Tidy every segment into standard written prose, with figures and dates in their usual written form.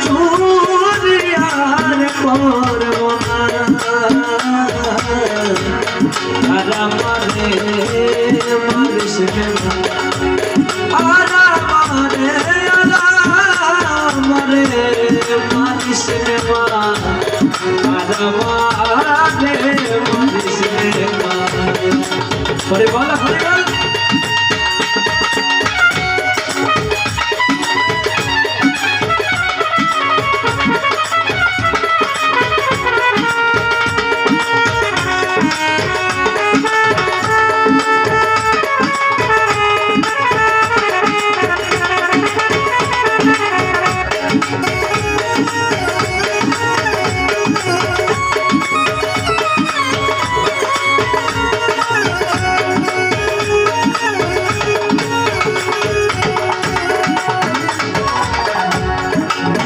চুরি আর করব না আর আমারে মারিস না আর আমারে মারিস না আর আমারে মারিস না হরে বল হরে বল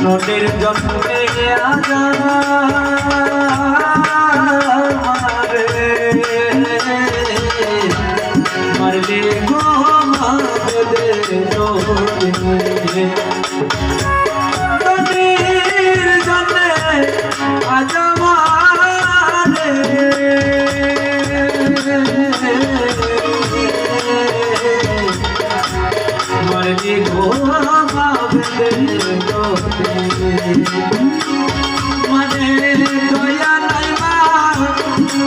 নদীর জন্মে মারলে গো মারলে নদীর জন্মে আজ মারলে গো মানে দয়া নাই মা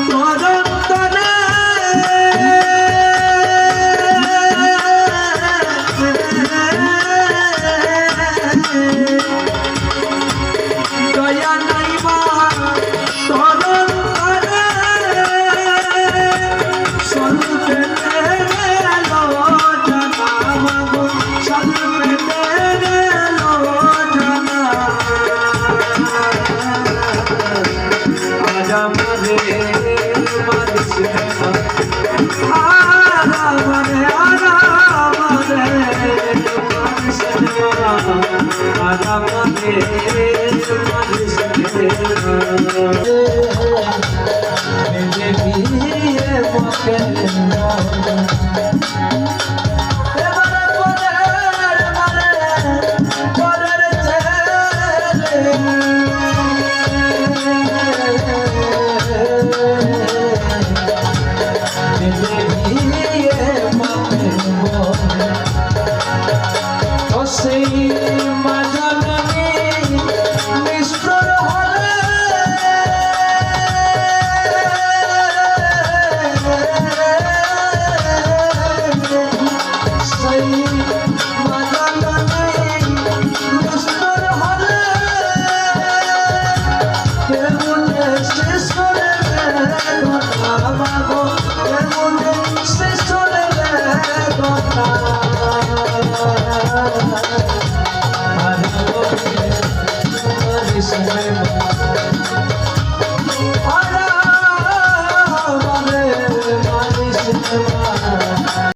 তরে দয়া নাই মা তরে সলপে Adamane